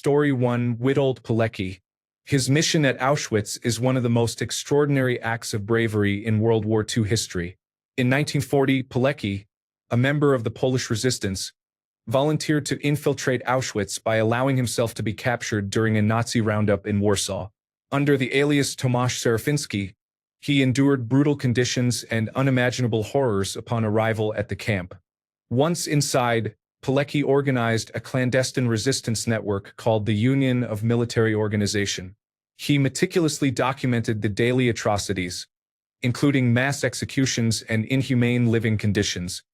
Story 1. Witold Pilecki. His mission at Auschwitz is one of the most extraordinary acts of bravery in World War II history. In 1940, Pilecki, a member of the Polish resistance, volunteered to infiltrate Auschwitz by allowing himself to be captured during a Nazi roundup in Warsaw. Under the alias Tomasz Serafiński, he endured brutal conditions and unimaginable horrors upon arrival at the camp. Once inside, Pilecki organized a clandestine resistance network called the Union of Military Organization. He meticulously documented the daily atrocities, including mass executions and inhumane living conditions.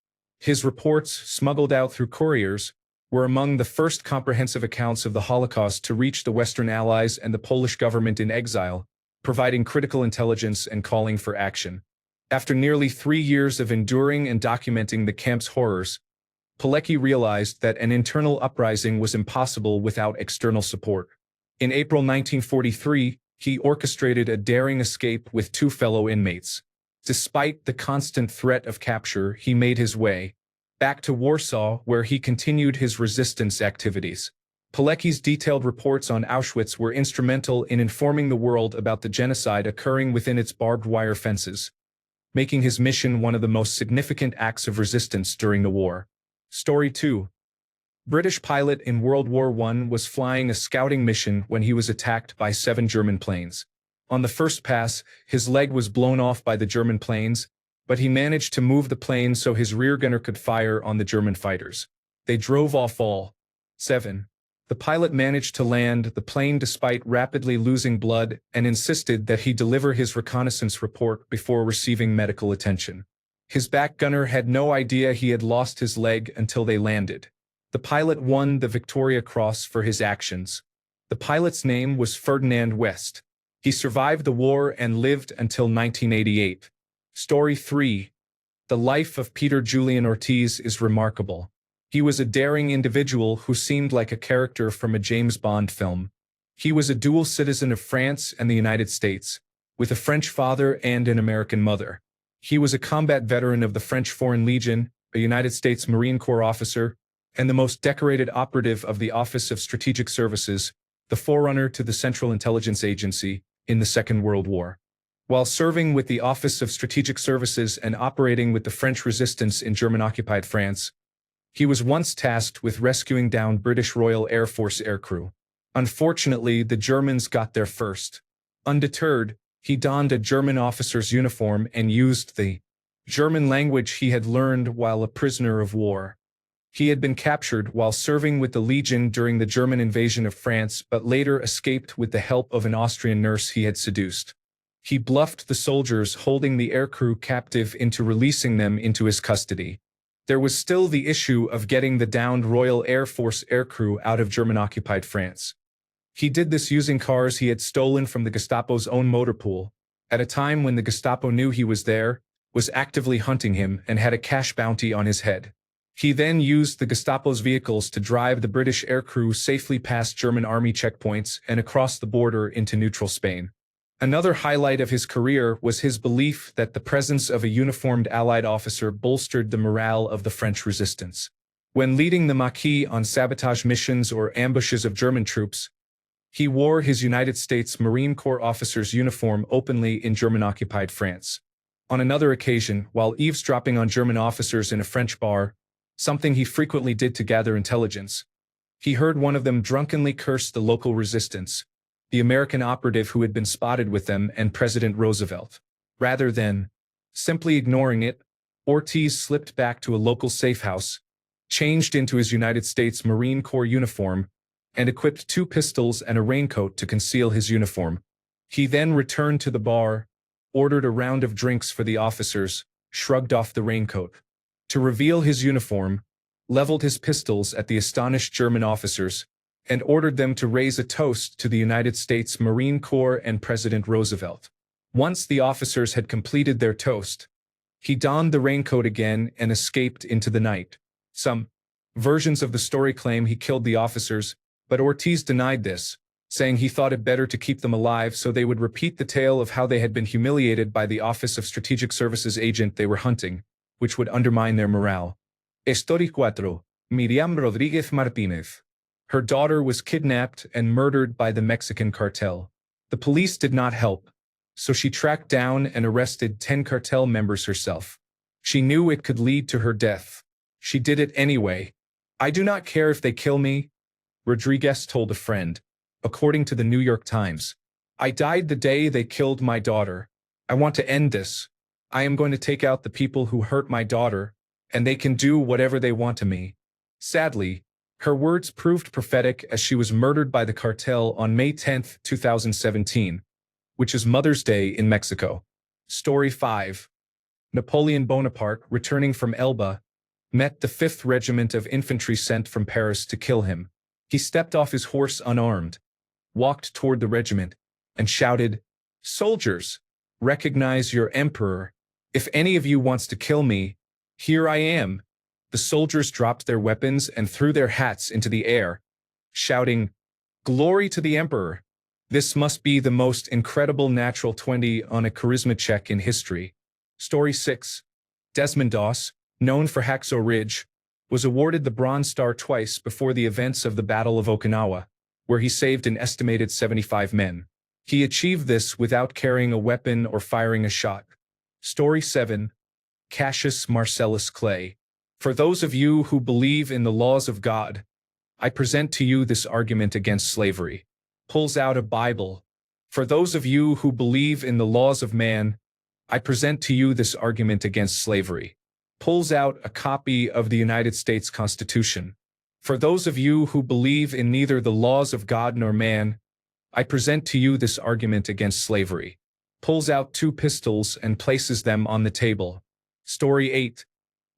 His reports, smuggled out through couriers, were among the first comprehensive accounts of the Holocaust to reach the Western Allies and the Polish government in exile, providing critical intelligence and calling for action. After nearly 3 years of enduring and documenting the camp's horrors, Pilecki realized that an internal uprising was impossible without external support. In April 1943, he orchestrated a daring escape with 2 fellow inmates. Despite the constant threat of capture, he made his way back to Warsaw, where he continued his resistance activities. Pilecki's detailed reports on Auschwitz were instrumental in informing the world about the genocide occurring within its barbed wire fences, making his mission one of the most significant acts of resistance during the war. Story 2. British pilot in World War I was flying a scouting mission when he was attacked by 7 German planes. On the first pass, his leg was blown off by the German planes, but he managed to move the plane so his rear gunner could fire on the German fighters. They drove off all 7. The pilot managed to land the plane despite rapidly losing blood and insisted that he deliver his reconnaissance report before receiving medical attention. His back gunner had no idea he had lost his leg until they landed. The pilot won the Victoria Cross for his actions. The pilot's name was Ferdinand West. He survived the war and lived until 1988. Story 3. The life of Peter Julian Ortiz is remarkable. He was a daring individual who seemed like a character from a James Bond film. He was a dual citizen of France and the United States, with a French father and an American mother. He was a combat veteran of the French Foreign Legion, a United States Marine Corps officer, and the most decorated operative of the Office of Strategic Services, the forerunner to the Central Intelligence Agency, in the Second World War. While serving with the Office of Strategic Services and operating with the French resistance in German-occupied France, he was once tasked with rescuing down British Royal Air Force aircrew. Unfortunately, the Germans got there first. Undeterred, he donned a German officer's uniform and used the German language he had learned while a prisoner of war. He had been captured while serving with the Legion during the German invasion of France, but later escaped with the help of an Austrian nurse he had seduced. He bluffed the soldiers holding the aircrew captive into releasing them into his custody. There was still the issue of getting the downed Royal Air Force aircrew out of German-occupied France. He did this using cars he had stolen from the Gestapo's own motor pool, at a time when the Gestapo knew he was there, was actively hunting him, and had a cash bounty on his head. He then used the Gestapo's vehicles to drive the British aircrew safely past German army checkpoints and across the border into neutral Spain. Another highlight of his career was his belief that the presence of a uniformed Allied officer bolstered the morale of the French resistance. When leading the Maquis on sabotage missions or ambushes of German troops, he wore his United States Marine Corps officer's uniform openly in German-occupied France. On another occasion, while eavesdropping on German officers in a French bar, something he frequently did to gather intelligence, he heard one of them drunkenly curse the local resistance, the American operative who had been spotted with them, and President Roosevelt. Rather than simply ignoring it, Ortiz slipped back to a local safe house, changed into his United States Marine Corps uniform, and equipped 2 pistols and a raincoat to conceal his uniform. He then returned to the bar, ordered a round of drinks for the officers, shrugged off the raincoat to reveal his uniform, leveled his pistols at the astonished German officers, and ordered them to raise a toast to the United States Marine Corps and President Roosevelt. Once the officers had completed their toast, he donned the raincoat again and escaped into the night. Some versions of the story claim he killed the officers, but Ortiz denied this, saying he thought it better to keep them alive so they would repeat the tale of how they had been humiliated by the Office of Strategic Services agent they were hunting, which would undermine their morale. Story 4. Miriam Rodríguez Martínez. Her daughter was kidnapped and murdered by the Mexican cartel. The police did not help, so she tracked down and arrested 10 cartel members herself. She knew it could lead to her death. She did it anyway. "I do not care if they kill me," Rodriguez told a friend, according to the New York Times. "I died the day they killed my daughter. I want to end this. I am going to take out the people who hurt my daughter, and they can do whatever they want to me." Sadly, her words proved prophetic as she was murdered by the cartel on May 10, 2017, which is Mother's Day in Mexico. Story 5. Napoleon Bonaparte, returning from Elba, met the 5th Regiment of Infantry sent from Paris to kill him. He stepped off his horse unarmed, walked toward the regiment, and shouted, "Soldiers, recognize your emperor. If any of you wants to kill me, here I am." The soldiers dropped their weapons and threw their hats into the air, shouting, "Glory to the emperor." This must be the most incredible natural 20 on a charisma check in history. Story 6. Desmond Doss, known for Hacksaw Ridge, was awarded the Bronze Star twice before the events of the Battle of Okinawa, where he saved an estimated 75 men. He achieved this without carrying a weapon or firing a shot. Story 7. Cassius Marcellus Clay. For those of you who believe in the laws of God, I present to you this argument against slavery. Pulls out a Bible. For those of you who believe in the laws of man, I present to you this argument against slavery. Pulls out a copy of the United States Constitution. For those of you who believe in neither the laws of God nor man, I present to you this argument against slavery. Pulls out 2 pistols and places them on the table. Story 8.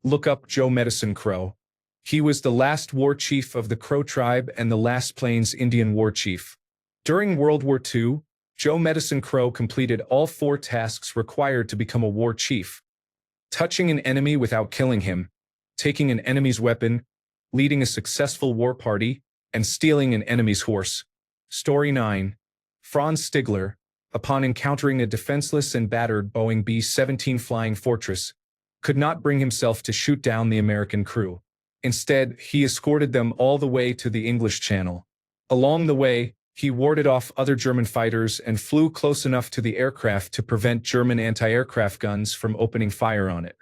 Look up Joe Medicine Crow. He was the last war chief of the Crow tribe and the last Plains Indian war chief. During World War II, Joe Medicine Crow completed all 4 tasks required to become a war chief: touching an enemy without killing him, taking an enemy's weapon, leading a successful war party, and stealing an enemy's horse. Story 9. Franz Stigler, upon encountering a defenseless and battered Boeing B-17 Flying Fortress, could not bring himself to shoot down the American crew. Instead, he escorted them all the way to the English Channel. Along the way, he warded off other German fighters and flew close enough to the aircraft to prevent German anti-aircraft guns from opening fire on it.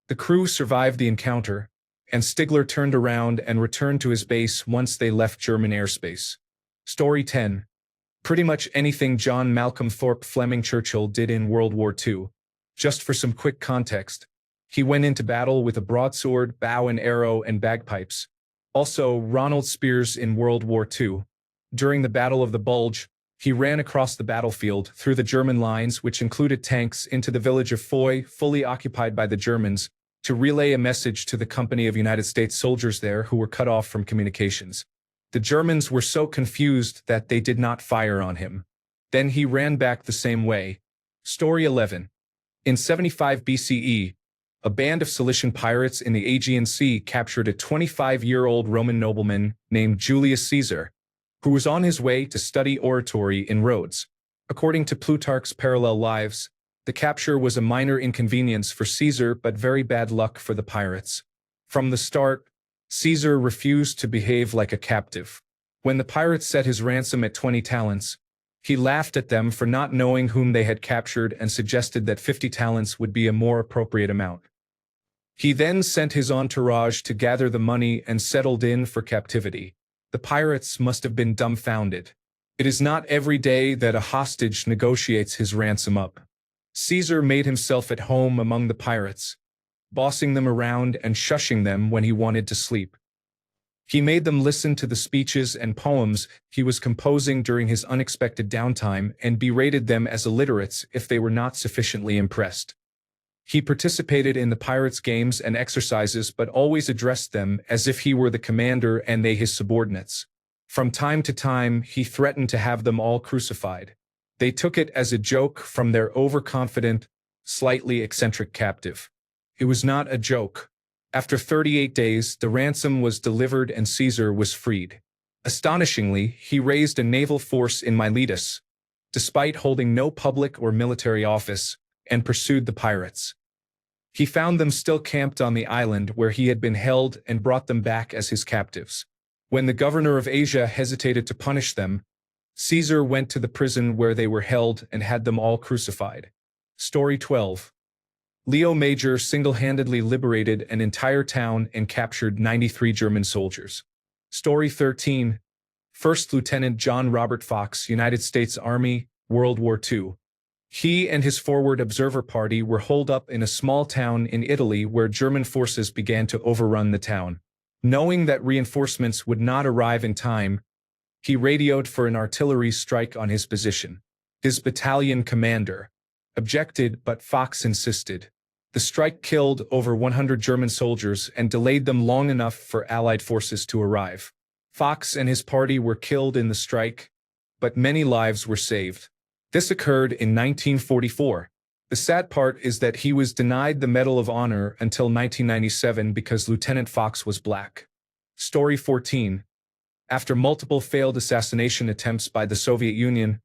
The crew survived the encounter, and Stigler turned around and returned to his base once they left German airspace. Story 10. Pretty much anything John Malcolm Thorpe Fleming Churchill did in World War II. Just for some quick context, he went into battle with a broadsword, bow and arrow, and bagpipes. Also, Ronald Spears in World War II. During the Battle of the Bulge, he ran across the battlefield through the German lines, which included tanks, into the village of Foy, fully occupied by the Germans, to relay a message to the company of United States soldiers there who were cut off from communications. The Germans were so confused that they did not fire on him. Then he ran back the same way. Story 11. In 75 BCE, a band of Cilician pirates in the Aegean Sea captured a 25-year-old Roman nobleman named Julius Caesar, who was on his way to study oratory in Rhodes. According to Plutarch's Parallel Lives, the capture was a minor inconvenience for Caesar but very bad luck for the pirates. From the start, Caesar refused to behave like a captive. When the pirates set his ransom at 20 talents, he laughed at them for not knowing whom they had captured and suggested that 50 talents would be a more appropriate amount. He then sent his entourage to gather the money and settled in for captivity. The pirates must have been dumbfounded. It is not every day that a hostage negotiates his ransom up. Caesar made himself at home among the pirates, bossing them around and shushing them when he wanted to sleep. He made them listen to the speeches and poems he was composing during his unexpected downtime and berated them as illiterates if they were not sufficiently impressed. He participated in the pirates' games and exercises but always addressed them as if he were the commander and they his subordinates. From time to time, he threatened to have them all crucified. They took it as a joke from their overconfident, slightly eccentric captive. It was not a joke. After 38 days, the ransom was delivered and Caesar was freed. Astonishingly, he raised a naval force in Miletus, despite holding no public or military office, and pursued the pirates. He found them still camped on the island where he had been held and brought them back as his captives. When the governor of Asia hesitated to punish them, Caesar went to the prison where they were held and had them all crucified. Story 12. Leo Major single-handedly liberated an entire town and captured 93 German soldiers. Story 13. First Lieutenant John Robert Fox, United States Army, World War II. He and his forward observer party were holed up in a small town in Italy where German forces began to overrun the town. Knowing that reinforcements would not arrive in time, he radioed for an artillery strike on his position. His battalion commander objected, but Fox insisted. The strike killed over 100 German soldiers and delayed them long enough for Allied forces to arrive. Fox and his party were killed in the strike, but many lives were saved. This occurred in 1944. The sad part is that he was denied the Medal of Honor until 1997 because Lieutenant Fox was black. Story 14. After multiple failed assassination attempts by the Soviet Union,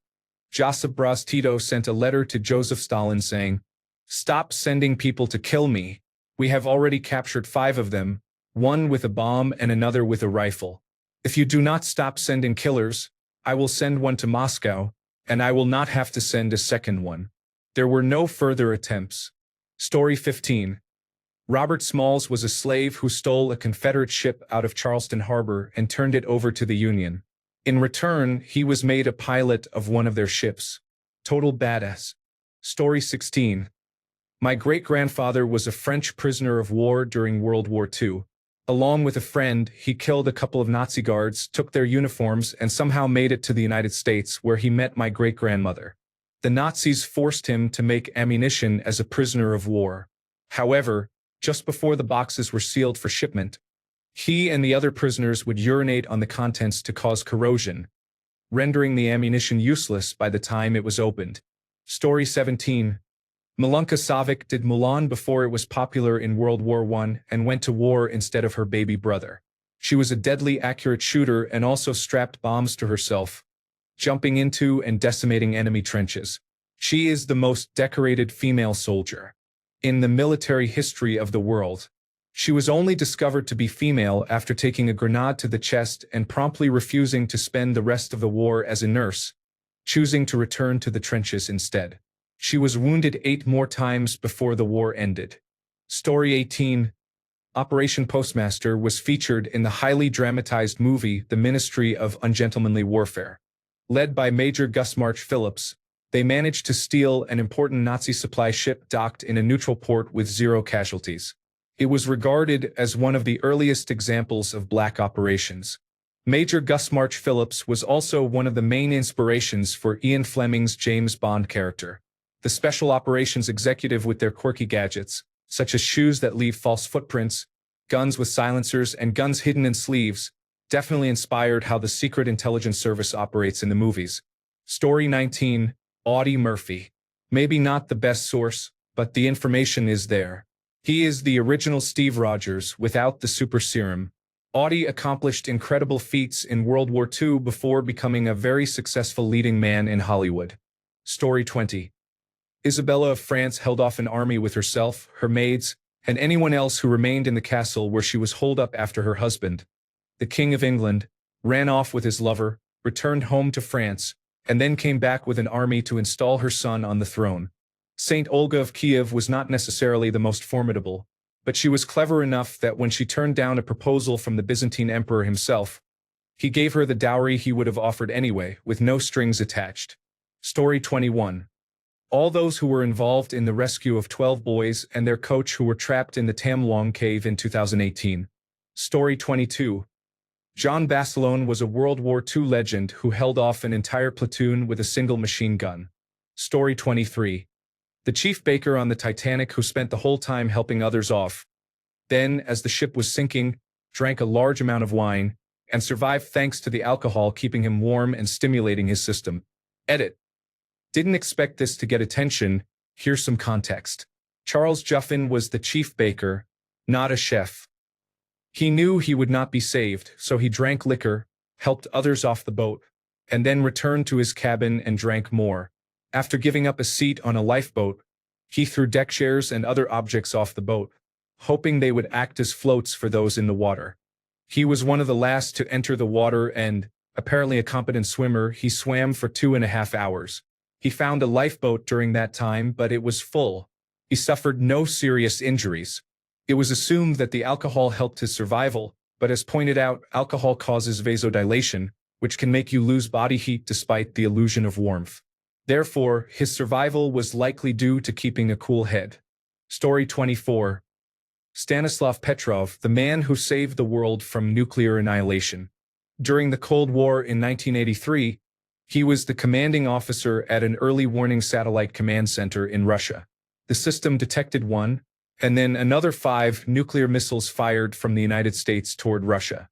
Josip Broz Tito sent a letter to Joseph Stalin saying, "Stop sending people to kill me. We have already captured 5 of them, one with a bomb and another with a rifle. If you do not stop sending killers, I will send one to Moscow, and I will not have to send a second one." There were no further attempts. Story 15. Robert Smalls was a slave who stole a Confederate ship out of Charleston Harbor and turned it over to the Union. In return, he was made a pilot of one of their ships. Total badass. Story 16. My great-grandfather was a French prisoner of war during World War II. Along with a friend, he killed a couple of Nazi guards, took their uniforms, and somehow made it to the United States, where he met my great-grandmother. The Nazis forced him to make ammunition as a prisoner of war. However, just before the boxes were sealed for shipment, he and the other prisoners would urinate on the contents to cause corrosion, rendering the ammunition useless by the time it was opened. Story 17. Milunka Savic did Mulan before it was popular in World War I and went to war instead of her baby brother. She was a deadly accurate shooter and also strapped bombs to herself, jumping into and decimating enemy trenches. She is the most decorated female soldier in the military history of the world. She was only discovered to be female after taking a grenade to the chest and promptly refusing to spend the rest of the war as a nurse, choosing to return to the trenches instead. She was wounded 8 more times before the war ended. Story 18. Operation Postmaster was featured in the highly dramatized movie The Ministry of Ungentlemanly Warfare. Led by Major Gus March Phillips, they managed to steal an important Nazi supply ship docked in a neutral port with 0 casualties. It was regarded as one of the earliest examples of black operations. Major Gus March Phillips was also one of the main inspirations for Ian Fleming's James Bond character. The special operations executive with their quirky gadgets, such as shoes that leave false footprints, guns with silencers, and guns hidden in sleeves, definitely inspired how the Secret Intelligence Service operates in the movies. Story 19. Audie Murphy. Maybe not the best source, but the information is there. He is the original Steve Rogers without the super serum. Audie accomplished incredible feats in World War II before becoming a very successful leading man in Hollywood. Story 20. Isabella of France held off an army with herself, her maids, and anyone else who remained in the castle where she was holed up after her husband, the King of England, ran off with his lover, returned home to France, and then came back with an army to install her son on the throne. Saint Olga of Kiev was not necessarily the most formidable, but she was clever enough that when she turned down a proposal from the Byzantine emperor himself, he gave her the dowry he would have offered anyway, with no strings attached. Story 21. All those who were involved in the rescue of 12 boys and their coach who were trapped in the Tam Luang cave in 2018. Story 22. John Basilone was a World War II legend who held off an entire platoon with a single machine gun. Story 23. The chief baker on the Titanic who spent the whole time helping others off, then, as the ship was sinking, drank a large amount of wine, and survived thanks to the alcohol keeping him warm and stimulating his system. Edit. Didn't expect this to get attention. Here's some context. Charles Juffin was the chief baker, not a chef. He knew he would not be saved, so he drank liquor, helped others off the boat, and then returned to his cabin and drank more. After giving up a seat on a lifeboat, he threw deck chairs and other objects off the boat, hoping they would act as floats for those in the water. He was one of the last to enter the water and, apparently a competent swimmer, he swam for 2.5 hours. He found a lifeboat during that time, but it was full. He suffered no serious injuries. It was assumed that the alcohol helped his survival, but as pointed out, alcohol causes vasodilation, which can make you lose body heat despite the illusion of warmth. Therefore, his survival was likely due to keeping a cool head. Story 24. Stanislav Petrov, the man who saved the world from nuclear annihilation. During the Cold War in 1983, he was the commanding officer at an early warning satellite command center in Russia. The system detected one, and then another 5 nuclear missiles fired from the United States toward Russia.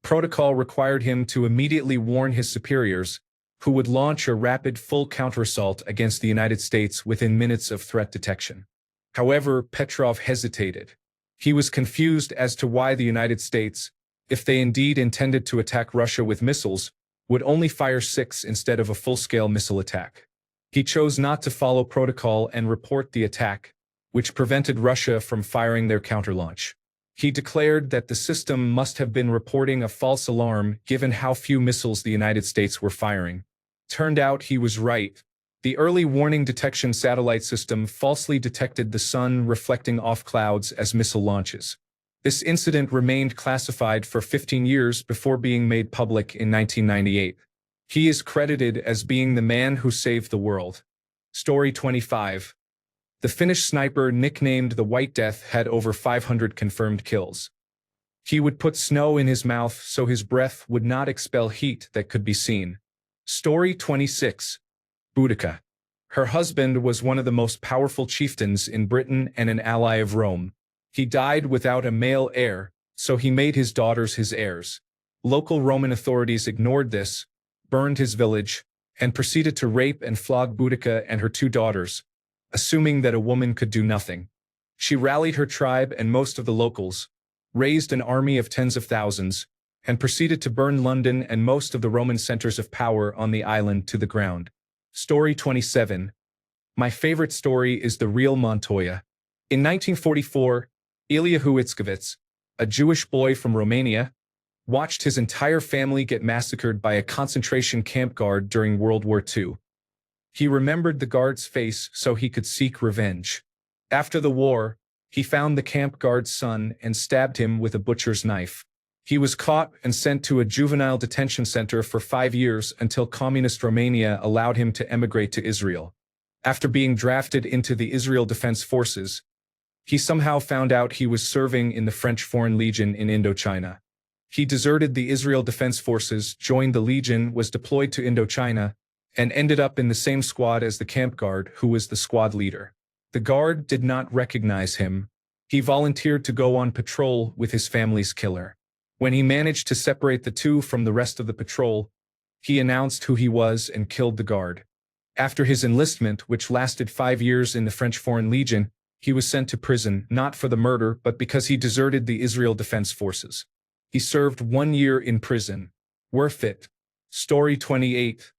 Protocol required him to immediately warn his superiors, who would launch a rapid full counterassault against the United States within minutes of threat detection. However, Petrov hesitated. He was confused as to why the United States, if they indeed intended to attack Russia with missiles, would only fire 6 instead of a full-scale missile attack. He chose not to follow protocol and report the attack, which prevented Russia from firing their counterlaunch. He declared that the system must have been reporting a false alarm given how few missiles the United States were firing. Turned out he was right. The early warning detection satellite system falsely detected the sun reflecting off clouds as missile launches. This incident remained classified for 15 years before being made public in 1998. He is credited as being the man who saved the world. Story 25. The Finnish sniper nicknamed the White Death had over 500 confirmed kills. He would put snow in his mouth so his breath would not expel heat that could be seen. Story 26. Boudica. Her husband was one of the most powerful chieftains in Britain and an ally of Rome. He died without a male heir, so he made his daughters his heirs. Local Roman authorities ignored this, burned his village, and proceeded to rape and flog Boudica and her 2 daughters, assuming that a woman could do nothing. She rallied her tribe and most of the locals, raised an army of tens of thousands, and proceeded to burn London and most of the Roman centers of power on the island to the ground. Story 27. My favorite story is the real Montoya. In 1944, Ilya Huitzkevitz, a Jewish boy from Romania, watched his entire family get massacred by a concentration camp guard during World War II. He remembered the guard's face so he could seek revenge. After the war, he found the camp guard's son and stabbed him with a butcher's knife. He was caught and sent to a juvenile detention center for 5 years until Communist Romania allowed him to emigrate to Israel. After being drafted into the Israel Defense Forces, he somehow found out he was serving in the French Foreign Legion in Indochina. He deserted the Israel Defense Forces, joined the Legion, was deployed to Indochina, and ended up in the same squad as the camp guard, who was the squad leader. The guard did not recognize him. He volunteered to go on patrol with his family's killer. When he managed to separate the two from the rest of the patrol, he announced who he was and killed the guard. After his enlistment, which lasted 5 years in the French Foreign Legion, he was sent to prison, not for the murder, but because he deserted the Israel Defense Forces. He served 1 year in prison. Worth it. Story 28.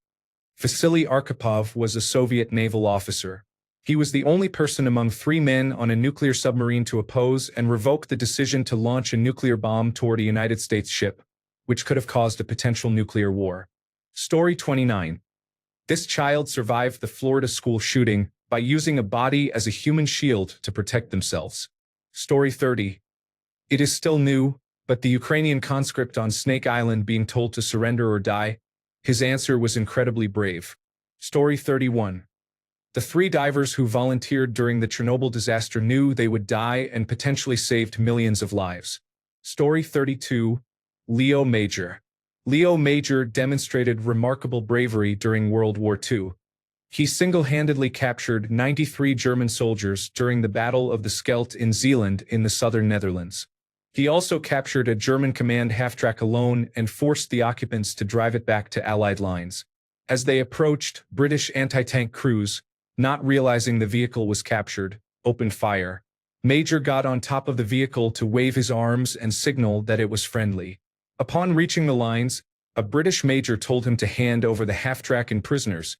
Vasily Arkhipov was a Soviet naval officer. He was the only person among 3 men on a nuclear submarine to oppose and revoke the decision to launch a nuclear bomb toward a United States ship, which could have caused a potential nuclear war. Story 29. This child survived the Florida school shooting by using a body as a human shield to protect themselves. Story 30. It is still new, but the Ukrainian conscript on Snake Island being told to surrender or die, his answer was incredibly brave. Story 31. The 3 divers who volunteered during the Chernobyl disaster knew they would die and potentially saved millions of lives. Story 32. Leo Major. Leo Major demonstrated remarkable bravery during World War II. He single-handedly captured 93 German soldiers during the Battle of the Scheldt in Zeeland in the southern Netherlands. He also captured a German command half-track alone and forced the occupants to drive it back to Allied lines. As they approached, British anti-tank crews, not realizing the vehicle was captured, opened fire. Major got on top of the vehicle to wave his arms and signal that it was friendly. Upon reaching the lines, a British major told him to hand over the half-track and prisoners,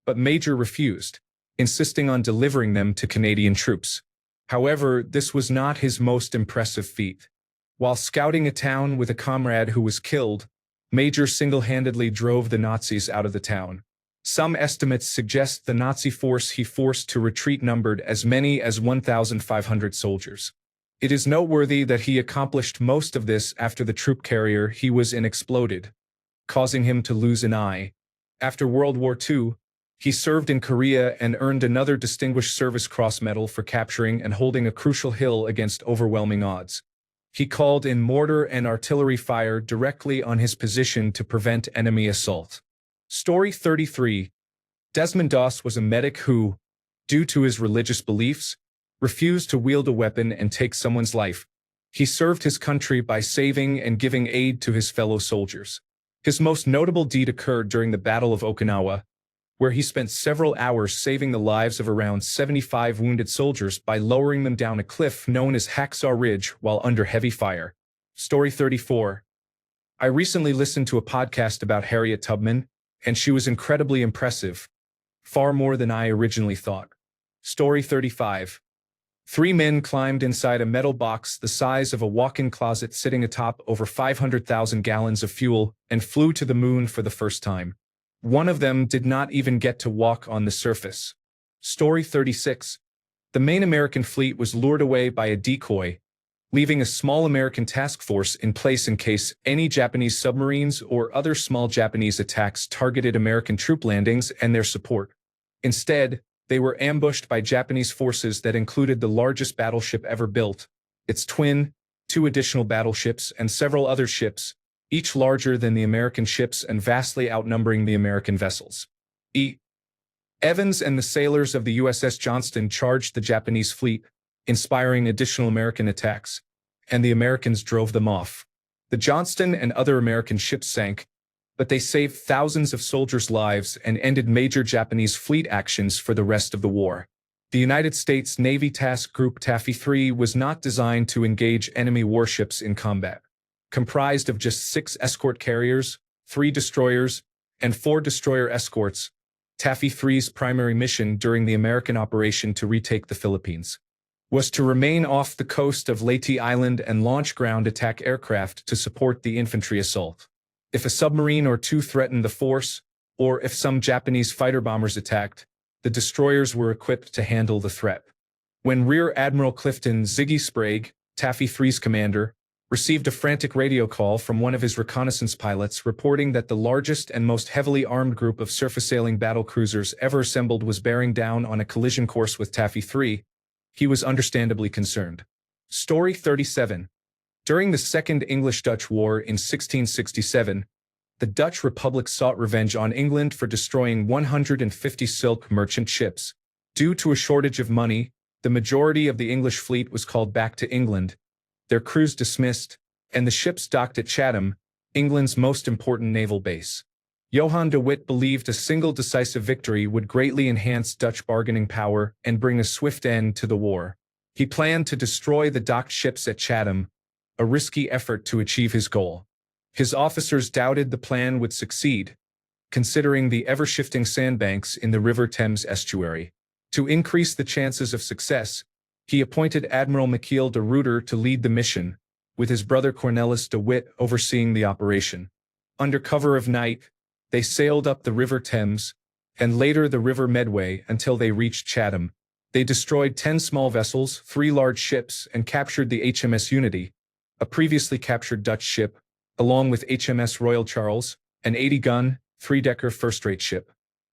but Major refused, insisting on delivering them to Canadian troops. However, this was not his most impressive feat. While scouting a town with a comrade who was killed, Major single-handedly drove the Nazis out of the town. Some estimates suggest the Nazi force he forced to retreat numbered as many as 1,500 soldiers. It is noteworthy that he accomplished most of this after the troop carrier he was in exploded, causing him to lose an eye. After World War II, he served in Korea and earned another Distinguished Service Cross Medal for capturing and holding a crucial hill against overwhelming odds. He called in mortar and artillery fire directly on his position to prevent enemy assault. Story 33. Desmond Doss was a medic who, due to his religious beliefs, refused to wield a weapon and take someone's life. He served his country by saving and giving aid to his fellow soldiers. His most notable deed occurred during the Battle of Okinawa, where he spent several hours saving the lives of around 75 wounded soldiers by lowering them down a cliff known as Hacksaw Ridge while under heavy fire. Story 34. I recently listened to a podcast about Harriet Tubman, and she was incredibly impressive, far more than I originally thought. Story 35. Three men climbed inside a metal box the size of a walk-in closet sitting atop over 500,000 gallons of fuel and flew to the moon for the first time. One of them did not even get to walk on the surface. Story 36. The main American fleet was lured away by a decoy, leaving a small American task force in place in case any Japanese submarines or other small Japanese attacks targeted American troop landings and their support. Instead, they were ambushed by Japanese forces that included the largest battleship ever built, its twin, two additional battleships, and several other ships, each larger than the American ships and vastly outnumbering the American vessels. Evans and the sailors of the USS Johnston charged the Japanese fleet, inspiring additional American attacks, and the Americans drove them off. The Johnston and other American ships sank, but they saved thousands of soldiers' lives and ended major Japanese fleet actions for the rest of the war. The United States Navy Task Group Taffy 3 was not designed to engage enemy warships in combat. Comprised of just 6 escort carriers, 3 destroyers, and 4 destroyer escorts, Taffy 3's primary mission during the American operation to retake the Philippines was to remain off the coast of Leyte Island and launch ground attack aircraft to support the infantry assault. If a submarine or two threatened the force, or if some Japanese fighter bombers attacked, the destroyers were equipped to handle the threat. When Rear Admiral Clifton Ziggy Sprague, Taffy 3's commander, received a frantic radio call from one of his reconnaissance pilots reporting that the largest and most heavily armed group of surface-sailing battle cruisers ever assembled was bearing down on a collision course with Taffy 3, he was understandably concerned. Story 37. During the Second English-Dutch War in 1667, the Dutch Republic sought revenge on England for destroying 150 silk merchant ships. Due to a shortage of money, the majority of the English fleet was called back to England, their crews dismissed, and the ships docked at Chatham, England's most important naval base. Johan de Witt believed a single decisive victory would greatly enhance Dutch bargaining power and bring a swift end to the war. He planned to destroy the docked ships at Chatham, a risky effort to achieve his goal. His officers doubted the plan would succeed, considering the ever-shifting sandbanks in the River Thames estuary. To increase the chances of success, he appointed Admiral Michiel de Ruyter to lead the mission, with his brother Cornelis de Witt overseeing the operation. Under cover of night, they sailed up the River Thames, and later the River Medway until they reached Chatham. They destroyed 10 small vessels, 3 large ships, and captured the HMS Unity, a previously captured Dutch ship, along with HMS Royal Charles, an 80-gun, 3-decker first-rate ship.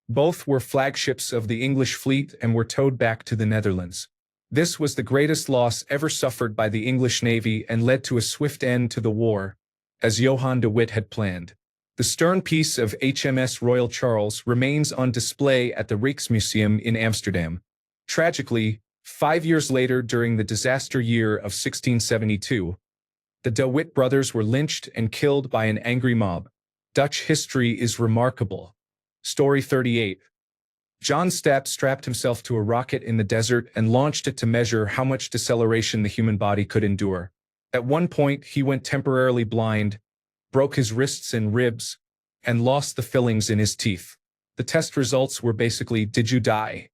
Both were flagships of the English fleet and were towed back to the Netherlands. This was the greatest loss ever suffered by the English Navy and led to a swift end to the war, as Johan de Witt had planned. The stern piece of HMS Royal Charles remains on display at the Rijksmuseum in Amsterdam. Tragically, 5 years later during the disaster year of 1672, the de Witt brothers were lynched and killed by an angry mob. Dutch history is remarkable. Story 38. John Stapp strapped himself to a rocket in the desert and launched it to measure how much deceleration the human body could endure. At one point, he went temporarily blind, broke his wrists and ribs, and lost the fillings in his teeth. The test results were basically, did you die?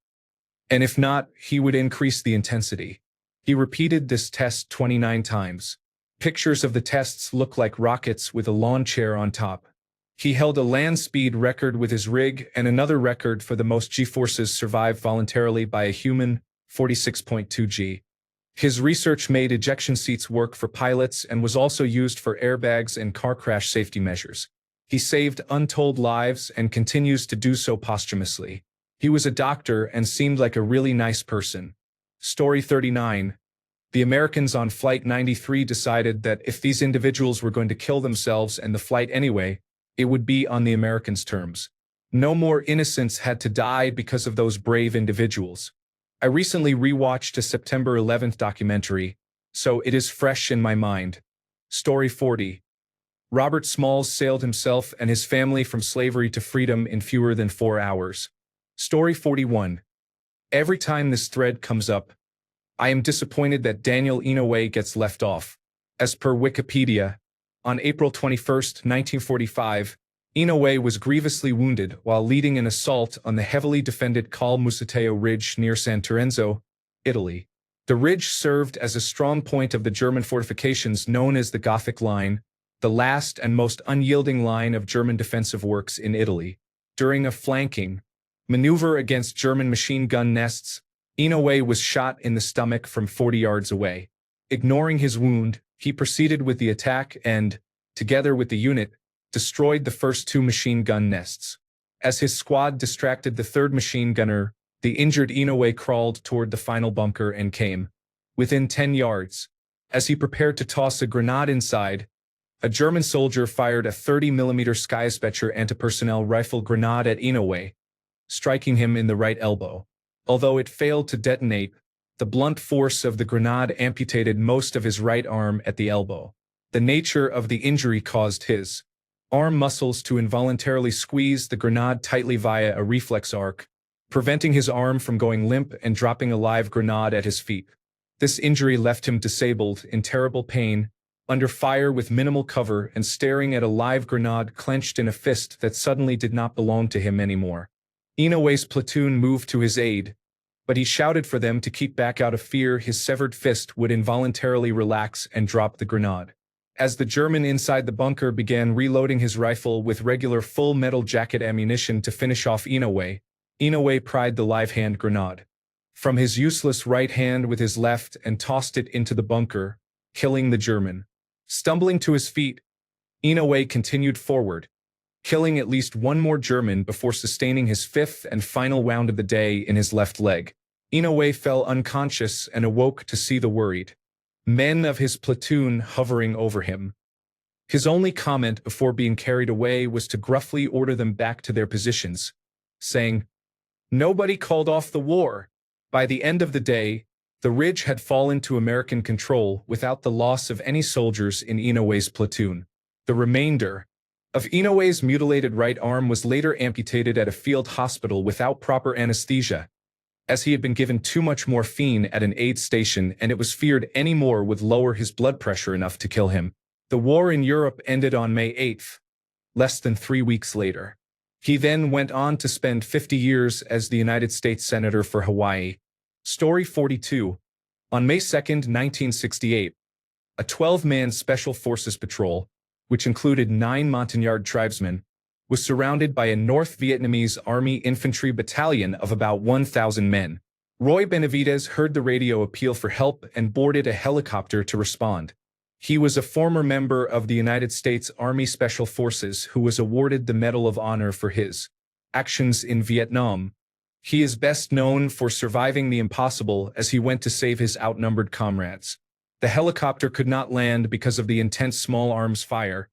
And if not, he would increase the intensity. He repeated this test 29 times. Pictures of the tests look like rockets with a lawn chair on top. He held a land speed record with his rig and another record for the most G-forces survived voluntarily by a human, 46.2 G. His research made ejection seats work for pilots and was also used for airbags and car crash safety measures. He saved untold lives and continues to do so posthumously. He was a doctor and seemed like a really nice person. Story 39. The Americans on Flight 93 decided that if these individuals were going to kill themselves and the flight anyway, it would be on the Americans' terms. No more innocents had to die because of those brave individuals. I recently rewatched a September 11th documentary, so it is fresh in my mind. Story 40. Robert Smalls sailed himself and his family from slavery to freedom in fewer than 4 hours. Story 41. Every time this thread comes up, I am disappointed that Daniel Inouye gets left off. As per Wikipedia, on April 21, 1945, Inouye was grievously wounded while leading an assault on the heavily defended Cal Musateo Ridge near San Terenzo, Italy. The ridge served as a strong point of the German fortifications known as the Gothic Line, the last and most unyielding line of German defensive works in Italy. During a flanking maneuver against German machine gun nests, Inouye was shot in the stomach from 40 yards away. Ignoring his wound, he proceeded with the attack and, together with the unit, destroyed the first 2 machine gun nests. As his squad distracted the 3rd machine gunner, the injured Inouye crawled toward the final bunker and came within 10 yards. As he prepared to toss a grenade inside, a German soldier fired a 30mm Skyspitzer anti-personnel rifle grenade at Inouye, striking him in the right elbow. Although it failed to detonate, the blunt force of the grenade amputated most of his right arm at the elbow. The nature of the injury caused his arm muscles to involuntarily squeeze the grenade tightly via a reflex arc, preventing his arm from going limp and dropping a live grenade at his feet. This injury left him disabled, in terrible pain, under fire with minimal cover and staring at a live grenade clenched in a fist that suddenly did not belong to him anymore. Inouye's platoon moved to his aid, but he shouted for them to keep back out of fear his severed fist would involuntarily relax and drop the grenade. As the German inside the bunker began reloading his rifle with regular full metal jacket ammunition to finish off Inouye, Inouye pried the live hand grenade from his useless right hand with his left and tossed it into the bunker, killing the German. Stumbling to his feet, Inouye continued forward, killing at least one more German before sustaining his 5th and final wound of the day in his left leg. Inouye fell unconscious and awoke to see the worried men of his platoon hovering over him. His only comment before being carried away was to gruffly order them back to their positions, saying, "Nobody called off the war." By the end of the day, the ridge had fallen to American control without the loss of any soldiers in Inouye's platoon. The remainder of Inouye's mutilated right arm was later amputated at a field hospital without proper anesthesia, as he had been given too much morphine at an aid station and it was feared any more would lower his blood pressure enough to kill him. The war in Europe ended on May 8th, less than 3 weeks later. He then went on to spend 50 years as the United States Senator for Hawaii. Story 42. On May 2, 1968, a 12-man Special Forces patrol, which included 9 Montagnard tribesmen, was surrounded by a North Vietnamese Army infantry battalion of about 1,000 men. Roy Benavidez heard the radio appeal for help and boarded a helicopter to respond. He was a former member of the United States Army Special Forces who was awarded the Medal of Honor for his actions in Vietnam. He is best known for surviving the impossible as he went to save his outnumbered comrades. The helicopter could not land because of the intense small arms fire,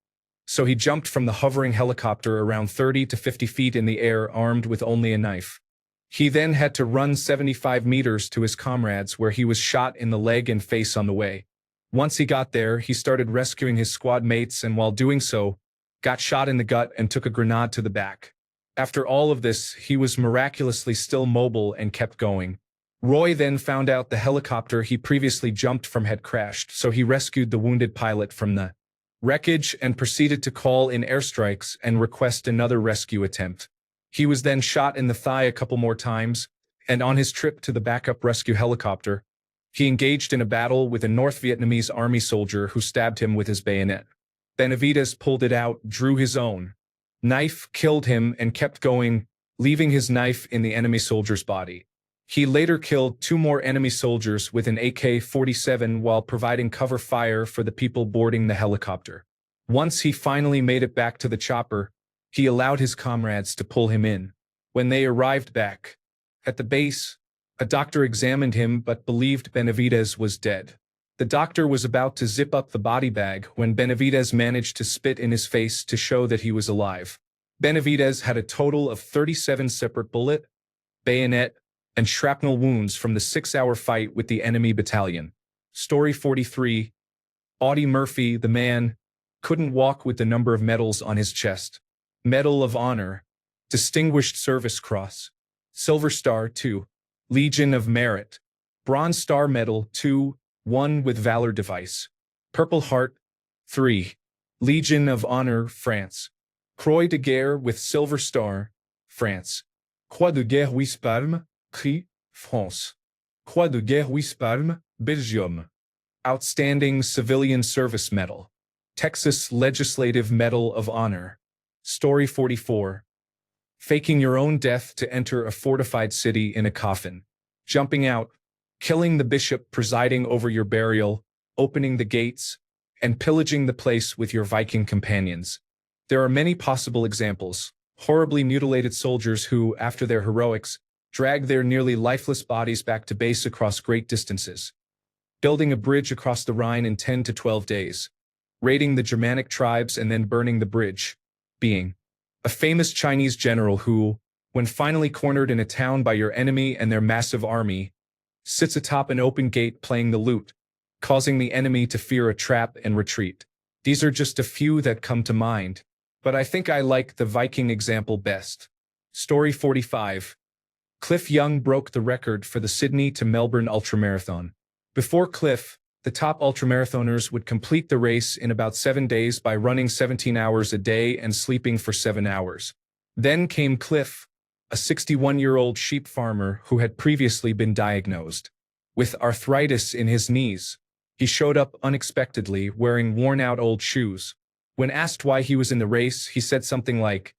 so he jumped from the hovering helicopter around 30 to 50 feet in the air armed with only a knife. He then had to run 75 meters to his comrades where he was shot in the leg and face on the way. Once he got there, he started rescuing his squad mates and while doing so, got shot in the gut and took a grenade to the back. After all of this, he was miraculously still mobile and kept going. Roy then found out the helicopter he previously jumped from had crashed, so he rescued the wounded pilot from the wreckage and proceeded to call in airstrikes and request another rescue attempt. He was then shot in the thigh a couple more times, and on his trip to the backup rescue helicopter, He engaged in a battle with a North Vietnamese army soldier who stabbed him with his bayonet. Benavides pulled it out, drew his own knife, killed him, and kept going, leaving his knife in the enemy soldier's body. He later killed 2 more enemy soldiers with an AK-47 while providing cover fire for the people boarding the helicopter. Once he finally made it back to the chopper, he allowed his comrades to pull him in. When they arrived back at the base, a doctor examined him but believed Benavides was dead. The doctor was about to zip up the body bag when Benavides managed to spit in his face to show that he was alive. Benavides had a total of 37 separate bullet, bayonet, and shrapnel wounds from the 6-hour fight with the enemy battalion. Story 43. Audie Murphy, the man, couldn't walk with the number of medals on his chest. Medal of Honor, Distinguished Service Cross, Silver Star 2, Legion of Merit, Bronze Star Medal 2, 1 with Valor Device, Purple Heart 3, Legion of Honor France, Croix de Guerre with Silver Star, France, Croix de Guerre 8 Palmes, Cri, France, Croix de Guerre 8 Palmes, Belgium, Outstanding Civilian Service Medal, Texas Legislative Medal of Honor. Story 44. Faking your own death to enter a fortified city in a coffin, jumping out, killing the bishop presiding over your burial, opening the gates, and pillaging the place with your Viking companions. There are many possible examples. Horribly mutilated soldiers who, after their heroics, drag their nearly lifeless bodies back to base across great distances. Building a bridge across the Rhine in 10 to 12 days. Raiding the Germanic tribes and then burning the bridge. Being a famous Chinese general who, when finally cornered in a town by your enemy and their massive army, sits atop an open gate playing the lute, causing the enemy to fear a trap and retreat. These are just a few that come to mind, but I think I like the Viking example best. Story 45. Cliff Young broke the record for the Sydney to Melbourne ultramarathon. Before Cliff, the top ultramarathoners would complete the race in about 7 days by running 17 hours a day and sleeping for 7 hours. Then came Cliff, a 61-year-old sheep farmer who had previously been diagnosed with arthritis in his knees. He showed up unexpectedly wearing worn-out old shoes. When asked why he was in the race, he said something like,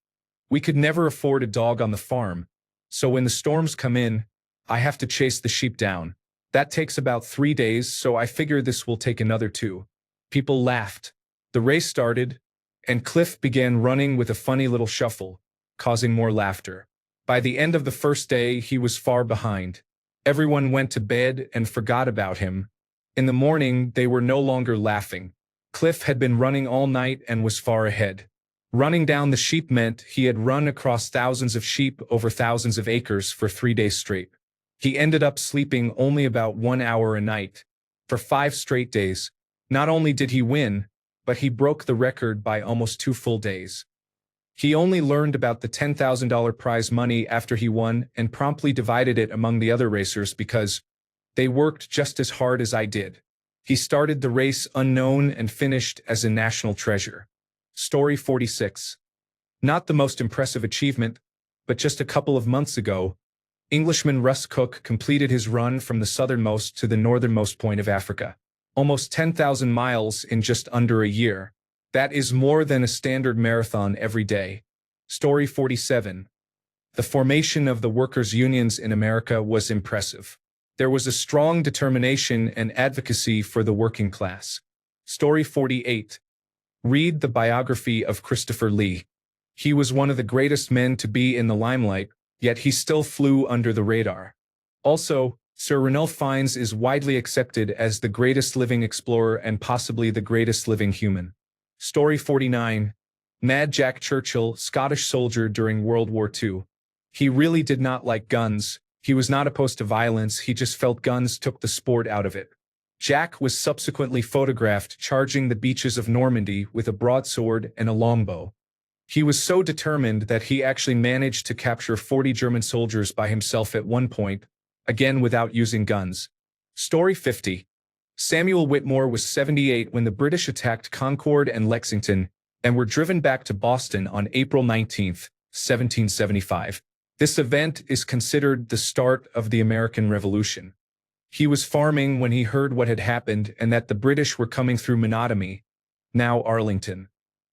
"We could never afford a dog on the farm, so when the storms come in, I have to chase the sheep down. That takes about 3 days, so I figure this will take another 2. People laughed. The race started, and Cliff began running with a funny little shuffle, causing more laughter. By the end of the first day, he was far behind. Everyone went to bed and forgot about him. In the morning, they were no longer laughing. Cliff had been running all night and was far ahead. Running down the sheep meant he had run across thousands of sheep over thousands of acres for 3 days straight. He ended up sleeping only about 1 hour a night. For 5 straight days, not only did he win, but he broke the record by almost 2 full days. He only learned about the $10,000 prize money after he won and promptly divided it among the other racers because they worked just as hard as I did. He started the race unknown and finished as a national treasure. Story 46. Not the most impressive achievement, but just a couple of months ago, Englishman Russ Cook completed his run from the southernmost to the northernmost point of Africa. Almost 10,000 miles in just under a year. That is more than a standard marathon every day. Story 47. The formation of the workers' unions in America was impressive. There was a strong determination and advocacy for the working class. Story 48. Read the biography of Christopher Lee. He was one of the greatest men to be in the limelight, yet he still flew under the radar. Also, Sir Ranulph Fiennes is widely accepted as the greatest living explorer and possibly the greatest living human. Story 49. Mad Jack Churchill, Scottish soldier during World War II. He really did not like guns. He was not opposed to violence, he just felt guns took the sport out of it. Jack was subsequently photographed charging the beaches of Normandy with a broadsword and a longbow. He was so determined that he actually managed to capture 40 German soldiers by himself at one point, again without using guns. Story 50. Samuel Whitmore was 78 when the British attacked Concord and Lexington and were driven back to Boston on April 19, 1775. This event is considered the start of the American Revolution. He was farming when he heard what had happened and that the British were coming through Menotomy, now Arlington.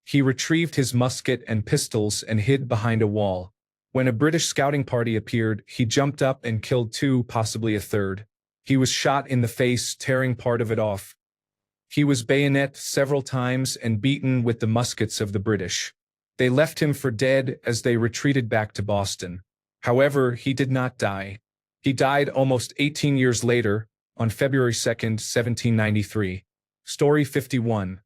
He retrieved his musket and pistols and hid behind a wall. When a British scouting party appeared, he jumped up and killed two, possibly a third. He was shot in the face, tearing part of it off. He was bayoneted several times and beaten with the muskets of the British. They left him for dead as they retreated back to Boston. However, he did not die. He died almost 18 years later, on February 2, 1793. Story 51.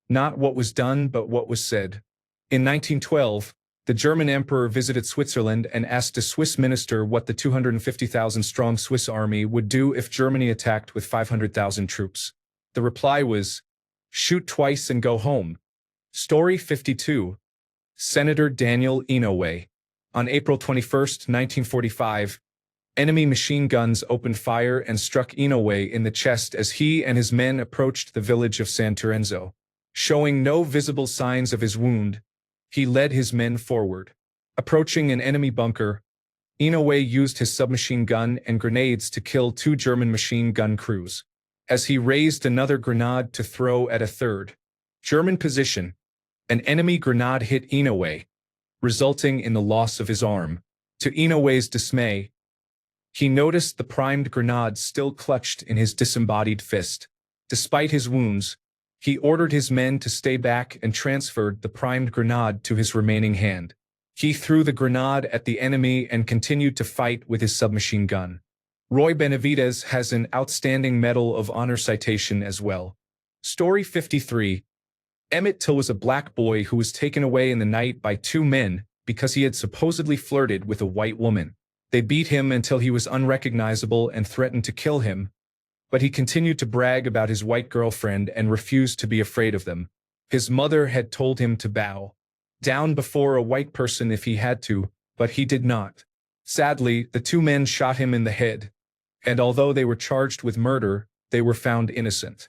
Not what was done, but what was said. In 1912, the German emperor visited Switzerland and asked a Swiss minister what the 250,000-strong Swiss army would do if Germany attacked with 500,000 troops. The reply was, "Shoot twice and go home." Story 52. Senator Daniel Inouye. On April 21, 1945, enemy machine guns opened fire and struck Inouye in the chest as he and his men approached the village of San Terenzo. Showing no visible signs of his wound, he led his men forward. Approaching an enemy bunker, Inouye used his submachine gun and grenades to kill two German machine gun crews. As he raised another grenade to throw at a third German position, an enemy grenade hit Inouye, resulting in the loss of his arm. To Inouye's dismay, he noticed the primed grenade still clutched in his disembodied fist. Despite his wounds, he ordered his men to stay back and transferred the primed grenade to his remaining hand. He threw the grenade at the enemy and continued to fight with his submachine gun. Roy Benavides has an outstanding Medal of Honor citation as well. Story 53. Emmett Till was a black boy who was taken away in the night by two men because he had supposedly flirted with a white woman. They beat him until he was unrecognizable and threatened to kill him, but he continued to brag about his white girlfriend and refused to be afraid of them. His mother had told him to bow down before a white person if he had to, but he did not. Sadly, the two men shot him in the head, and although they were charged with murder, they were found innocent.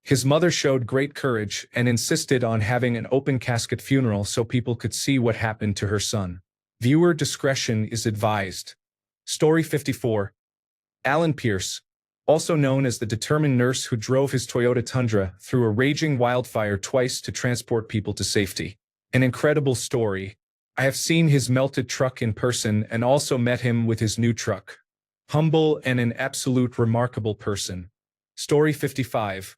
His mother showed great courage and insisted on having an open casket funeral so people could see what happened to her son. Viewer discretion is advised. Story 54. Alan Pierce, also known as the determined nurse who drove his Toyota Tundra through a raging wildfire twice to transport people to safety. An incredible story. I have seen his melted truck in person and also met him with his new truck. Humble and an absolute remarkable person. Story 55.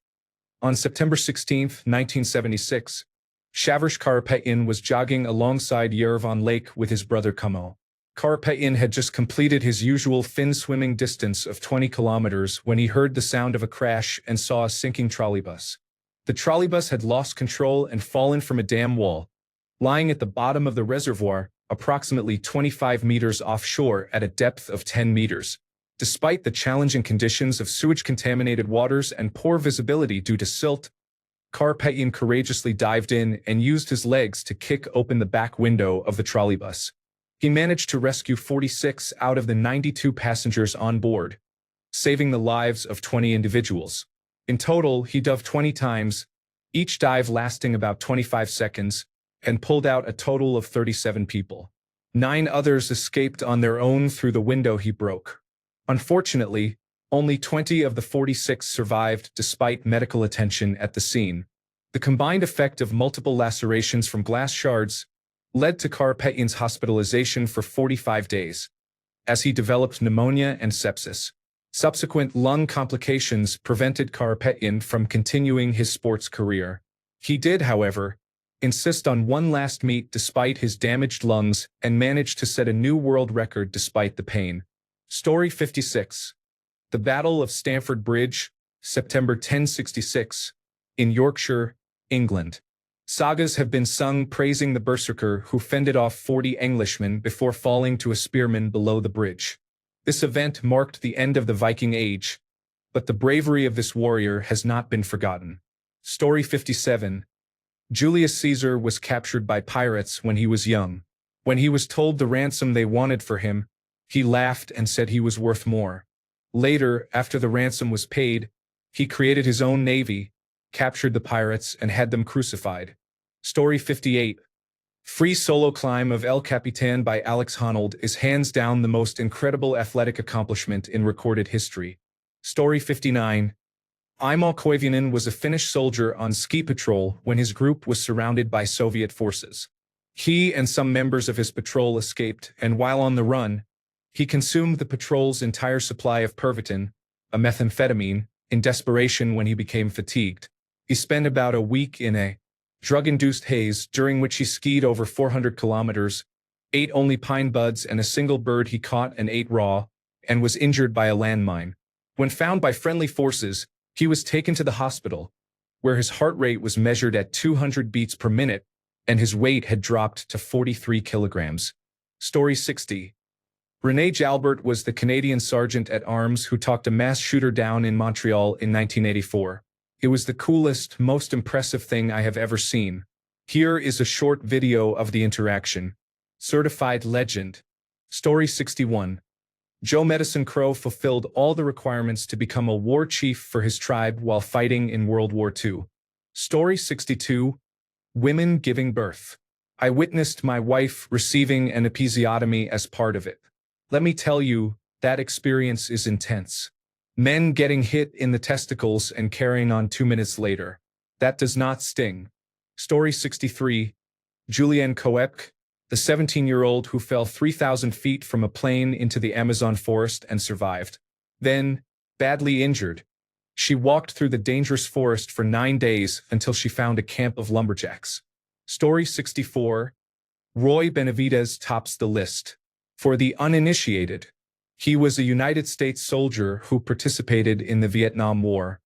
On September 16, 1976, Shavrsh Karapetyan was jogging alongside Yerevan Lake with his brother Kumo. Karapetyan had just completed his usual fin swimming distance of 20 kilometers when he heard the sound of a crash and saw a sinking trolleybus. The trolleybus had lost control and fallen from a dam wall, lying at the bottom of the reservoir, approximately 25 meters offshore at a depth of 10 meters. Despite the challenging conditions of sewage-contaminated waters and poor visibility due to silt, Karapetyan courageously dived in and used his legs to kick open the back window of the trolleybus. He managed to rescue 46 out of the 92 passengers on board, saving the lives of 20 individuals. In total, he dove 20 times, each dive lasting about 25 seconds, and pulled out a total of 37 people. 9 others escaped on their own through the window he broke. Unfortunately, only 20 of the 46 survived despite medical attention at the scene. The combined effect of multiple lacerations from glass shards led to Karapetyan's hospitalization for 45 days, as he developed pneumonia and sepsis. Subsequent lung complications prevented Karapetyan from continuing his sports career. He did, however, insist on one last meet despite his damaged lungs and managed to set a new world record despite the pain. Story 56. The Battle of Stamford Bridge, September 1066, in Yorkshire, England. Sagas have been sung praising the berserker who fended off 40 Englishmen before falling to a spearman below the bridge. This event marked the end of the Viking Age, but the bravery of this warrior has not been forgotten. Story 57. Julius Caesar was captured by pirates when he was young. When he was told the ransom they wanted for him, he laughed and said he was worth more. Later, after the ransom was paid, he created his own navy, captured the pirates, and had them crucified. Story 58. Free solo climb of El Capitan by Alex Honnold is hands down the most incredible athletic accomplishment in recorded history. Story 59. Imo Koivunen was a Finnish soldier on ski patrol when his group was surrounded by Soviet forces. He and some members of his patrol escaped, and while on the run, he consumed the patrol's entire supply of Pervitin, a methamphetamine, in desperation when he became fatigued. He spent about a week in a drug-induced haze during which he skied over 400 kilometers, ate only pine buds and a single bird he caught and ate raw, and was injured by a landmine. When found by friendly forces, he was taken to the hospital, where his heart rate was measured at 200 beats per minute, and his weight had dropped to 43 kilograms. Story 60. René Jalbert was the Canadian sergeant at arms who talked a mass shooter down in Montreal in 1984. It was the coolest, most impressive thing I have ever seen. Here is a short video of the interaction. Certified legend. Story 61. Joe Medicine Crow fulfilled all the requirements to become a war chief for his tribe while fighting in World War II. Story 62. Women giving birth. I witnessed my wife receiving an episiotomy as part of it. Let me tell you, that experience is intense. Men getting hit in the testicles and carrying on 2 minutes later. That does not sting. Story 63. Julienne Coep, the 17-year-old who fell 3,000 feet from a plane into the Amazon forest and survived. Then, badly injured, she walked through the dangerous forest for 9 days until she found a camp of lumberjacks. Story 64. Roy Benavidez tops the list. For the uninitiated, he was a United States soldier who participated in the Vietnam War.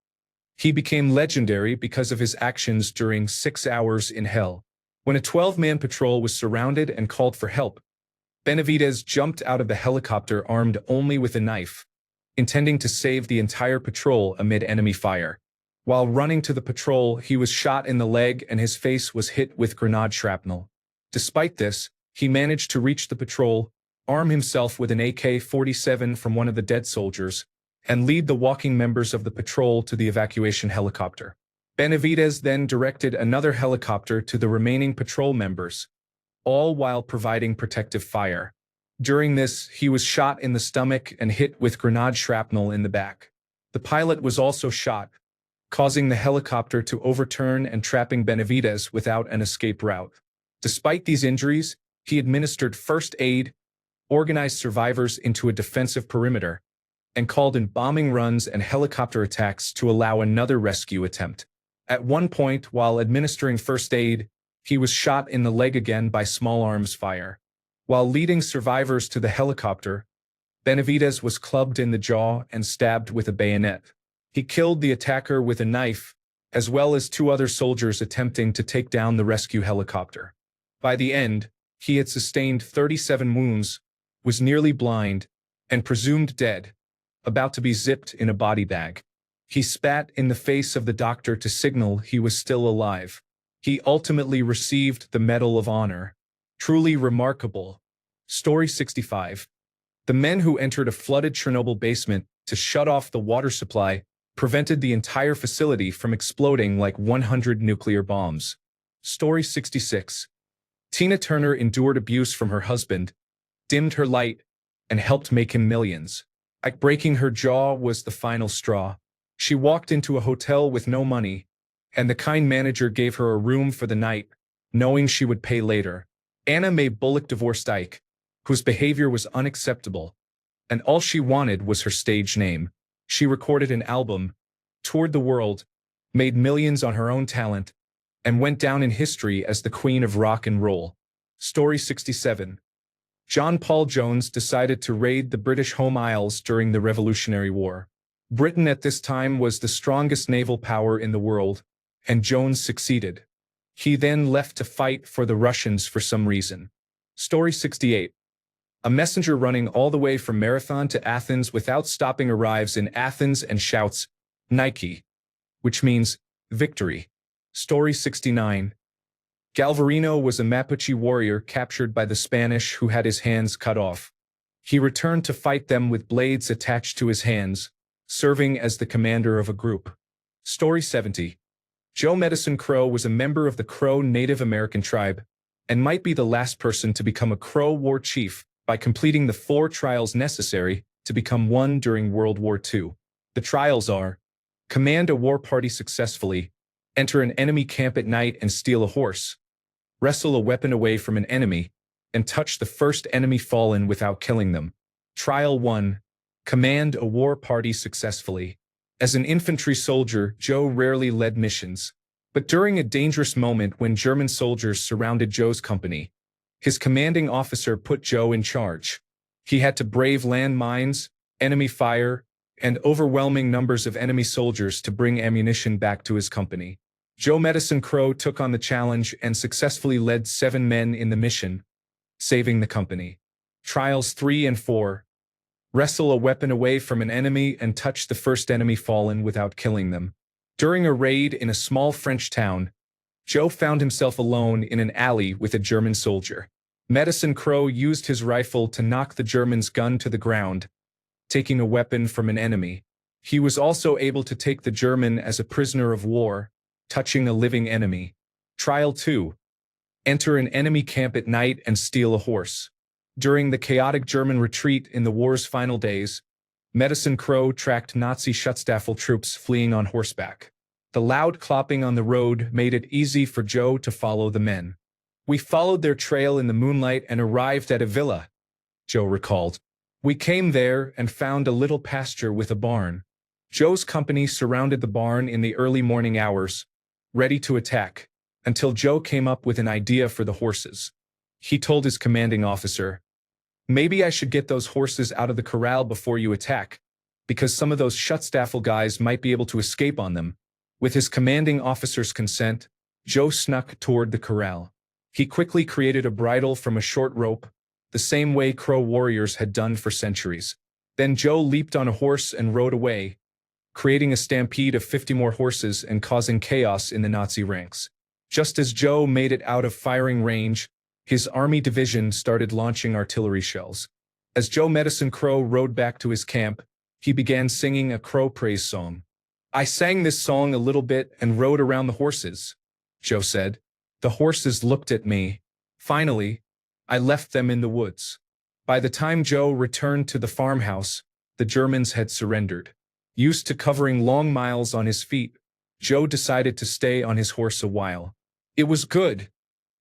He became legendary because of his actions during 6 Hours in Hell. When a 12-man patrol was surrounded and called for help, Benavidez jumped out of the helicopter armed only with a knife, intending to save the entire patrol amid enemy fire. While running to the patrol, he was shot in the leg and his face was hit with grenade shrapnel. Despite this, he managed to reach the patrol, arm himself with an AK-47 from one of the dead soldiers, and lead the walking members of the patrol to the evacuation helicopter. Benavidez then directed another helicopter to the remaining patrol members, all while providing protective fire. During this, he was shot in the stomach and hit with grenade shrapnel in the back. The pilot was also shot, causing the helicopter to overturn and trapping Benavidez without an escape route. Despite these injuries, he administered first aid, organized survivors into a defensive perimeter, and called in bombing runs and helicopter attacks to allow another rescue attempt. At one point, while administering first aid, he was shot in the leg again by small arms fire. While leading survivors to the helicopter, Benavidez was clubbed in the jaw and stabbed with a bayonet. He killed the attacker with a knife, as well as 2 other soldiers attempting to take down the rescue helicopter. By the end, he had sustained 37 wounds, was nearly blind, and presumed dead, about to be zipped in a body bag. He spat in the face of the doctor to signal he was still alive. He ultimately received the Medal of Honor. Truly remarkable. Story 65. The men who entered a flooded Chernobyl basement to shut off the water supply prevented the entire facility from exploding like 100 nuclear bombs. Story 66. Tina Turner endured abuse from her husband, dimmed her light, and helped make him millions. Breaking her jaw was the final straw. She walked into a hotel with no money, and the kind manager gave her a room for the night, knowing she would pay later. Anna Mae Bullock divorced Ike, whose behavior was unacceptable, and all she wanted was her stage name. She recorded an album, toured the world, made millions on her own talent, and went down in history as the queen of rock and roll. Story 67. John Paul Jones decided to raid the British Home Isles during the Revolutionary War. Britain at this time was the strongest naval power in the world, and Jones succeeded. He then left to fight for the Russians for some reason. Story 68. A messenger running all the way from Marathon to Athens without stopping arrives in Athens and shouts, "Nike," which means victory. Story 69. Galvarino was a Mapuche warrior captured by the Spanish who had his hands cut off. He returned to fight them with blades attached to his hands, serving as the commander of a group. Story 70. Joe Medicine Crow was a member of the Crow Native American tribe, and might be the last person to become a Crow war chief by completing the 4 trials necessary to become one during World War II. The trials are: command a war party successfully, enter an enemy camp at night and steal a horse, wrestle a weapon away from an enemy, and touch the first enemy fallen without killing them. Trial 1. Command a war party successfully. As an infantry soldier, Joe rarely led missions. But during a dangerous moment when German soldiers surrounded Joe's company, his commanding officer put Joe in charge. He had to brave land mines, enemy fire, and overwhelming numbers of enemy soldiers to bring ammunition back to his company. Joe Medicine Crow took on the challenge and successfully led 7 men in the mission, saving the company. Trials 3 and 4. Wrestle a weapon away from an enemy and touch the first enemy fallen without killing them. During a raid in a small French town, Joe found himself alone in an alley with a German soldier. Medicine Crow used his rifle to knock the German's gun to the ground, taking a weapon from an enemy. He was also able to take the German as a prisoner of war, touching a living enemy. Trial 2. Enter an enemy camp at night and steal a horse. During the chaotic German retreat in the war's final days, Medicine Crow tracked Nazi Schutzstaffel troops fleeing on horseback. The loud clopping on the road made it easy for Joe to follow the men. We followed their trail in the moonlight and arrived at a villa, Joe recalled. We came there and found a little pasture with a barn. Joe's company surrounded the barn in the early morning hours, ready to attack, until Joe came up with an idea for the horses. He told his commanding officer, "Maybe I should get those horses out of the corral before you attack, because some of those Schutzstaffel guys might be able to escape on them." With his commanding officer's consent, Joe snuck toward the corral. He quickly created a bridle from a short rope, the same way Crow warriors had done for centuries. Then Joe leaped on a horse and rode away, creating a stampede of 50 more horses and causing chaos in the Nazi ranks. Just as Joe made it out of firing range, his army division started launching artillery shells. As Joe Medicine Crow rode back to his camp, he began singing a crow praise song. "I sang this song a little bit and rode around the horses," Joe said. "The horses looked at me. Finally, I left them in the woods." By the time Joe returned to the farmhouse, the Germans had surrendered. Used to covering long miles on his feet, Joe decided to stay on his horse a while. It was good.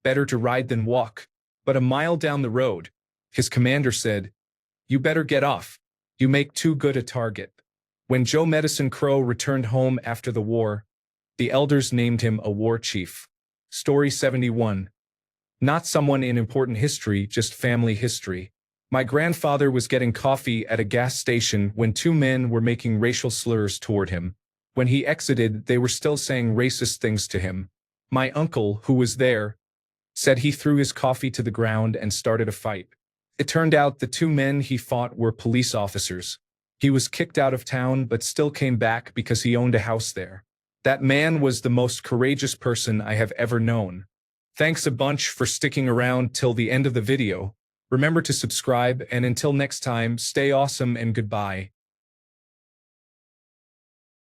Better to ride than walk. But a mile down the road, his commander said, "You better get off. You make too good a target." When Joe Medicine Crow returned home after the war, the elders named him a war chief. Story 71. Not someone in important history, just family history. My grandfather was getting coffee at a gas station when 2 men were making racial slurs toward him. When he exited, they were still saying racist things to him. My uncle, who was there, said he threw his coffee to the ground and started a fight. It turned out the 2 men he fought were police officers. He was kicked out of town but still came back because he owned a house there. That man was the most courageous person I have ever known. Thanks a bunch for sticking around till the end of the video. Remember to subscribe, and until next time, stay awesome and goodbye.